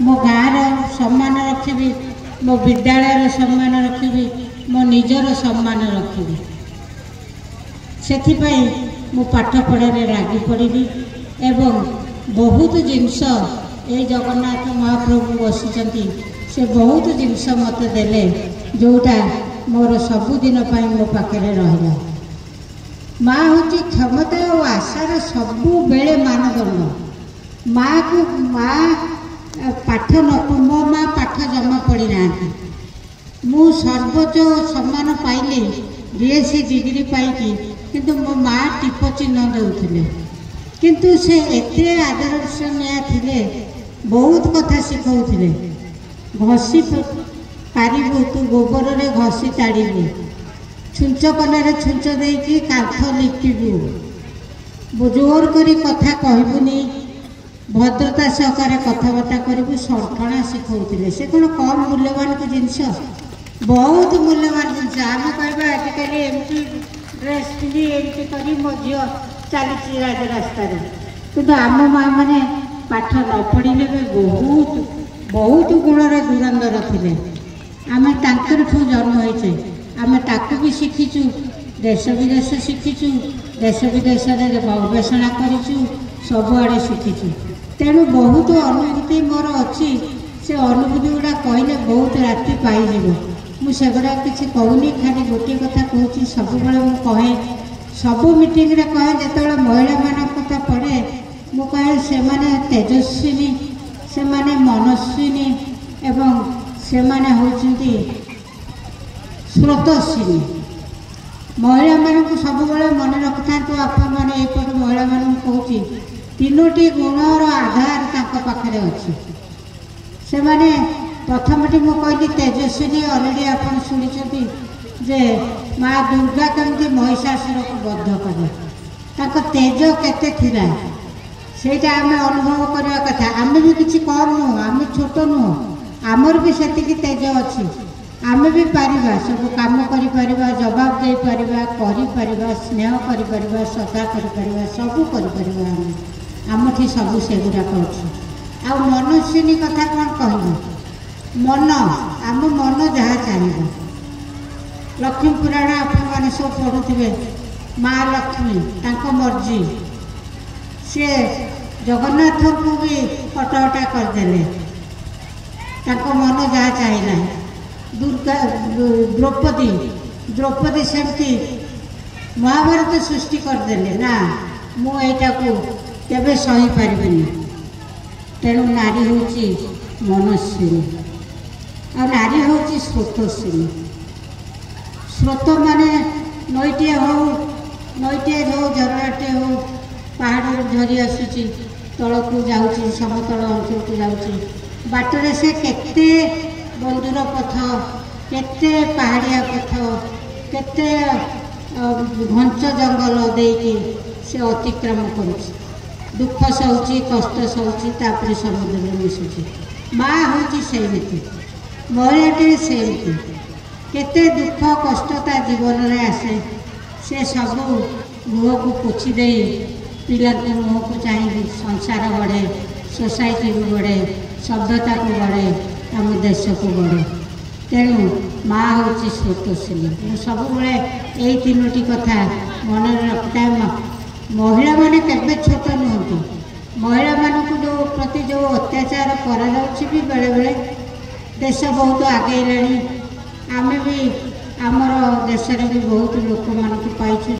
मो गाँव सम्मान रखी मो विद्यालय सम्मान रखी मो निजर सम्मान रखी से मु पाठ पढ़ारे लगी पड़ी एवं बहुत जिनस ये जगन्नाथ महाप्रभु बसी से बहुत जिनस मत देले जोटा मोर सबुदिन मो पाखे रहा माँ हूँ क्षमता और आशार सबु बेले मानदंड माँ को माँ पाठ न मो माँ पाठ जमा पड़ी ना मु सर्वोच्च सम्मान पाइली बीएससी डिग्री पाई किंतु मो माँ टीप चिन्ह दौले किंतु से एते आदर्शनीय थिले बहुत कथा शिखौले घसी पारिबु तू गोबर रे घसी ताड़िबु छुंच कलर छुंच देकी कांथ लिपिबु जोर करी कथा कहबुनी भद्रता सहकार कथबार्ता करू सरठणा शिखौले से कौन कम मूल्यवान को जिनस बहुत मूल्यवान जिनस आम कह आजिकल एमती ड्रेस पिंधि एमती कर मो झी चली राजरास्त कि आम माँ मैंने पाठ न पढ़ले भी बहुत बहुत गुणर धुरंधर थे आम ठू जन्म होचे आम ताकू भी शिखीचु देश विदेश शिखीचु देश विदेश गवेषणा करूँ सबुआड़े शिखीचु तेणु बहुत अनुभूति मोर अच्छी से अनुभूति गुड़ा कहले बहुत राति पाइज मुझा किसी कहूनी खाली गोटे कथा कहूँ सब कहे सबू मीटिंग रे कहे जो महिला मान कथा पढ़े मु कहे से माने तेजस्विनी से माने मनस्विनी एवं से माने होचुंती स्रोतस्विनी महिला मान को सब मन रखि था आप मैंने एपट महिला मान कहूँ तीनोटी गुणर आधार पाखे अच्छी से माने प्रथमटी मु कहली तेजस्विनी अलरेडी आप शुणी जे माँ दुर्गा कमी महिषासुर को बद्ध कर तेज केते थिला सेटा आम अनुभव करवा कथा आम भी किसी कम नुह आम छोट नुह आमर भी से तेज अच्छी आम भी पारिबा सब काम कर जवाब दे पारिबा स्नेह कर श्रद्धा कर सबू कर आमठी सब से गुड़ाक अच्छी आ मनस्विनी कथा कौन कह मन आम मन जहाँ चाहिए लक्ष्मी पुराण आपण सब पढ़ुवे माँ लक्ष्मी तांको मर्जी सी जगन्नाथ को भी हटहटा करदे मन जहाँ चाहिए दुर्गा द्रौपदी द्रौपदी सेमती महाभारत सृष्टि करदे ना मुझा को केवे सही पारिबेनी तेणु नारी हूँ मनस्विनी आ नारी हूँ स्रोतस्विनी स्रोत माने नईटे हो झरनाटे हो पहाड़ झरी आसूची तल को जाऊँगी समतल अंचल को जाऊँगी बाटरे से केते बंधुर पथ केते पहाड़िया पथ केते घंच जंगल देकी से अतिक्रम करुच्ची दुख सहूची कष्ट सहूची तापर समुद्र में मिशुची माँ हूँ सेमती महिलाटे सेमती केते दुख कष्टता जीवन में आसे से सब मुह को पोछि दे पिला मुह को चाहिए संसार बढ़े सोसाइटी को बढ़े सभ्यता को बढ़े आम देश को बढ़े तेणु माँ हूँ स्रोतस्विनी सब यही तीनोटी कथा मन रखता महिला माने केवे छोट नुहति महिला मान को जो प्रति जो अत्याचार करा भी बेले बेले देश बहुत आगे आम भी आमर देश भी बहुत लोक मान पाई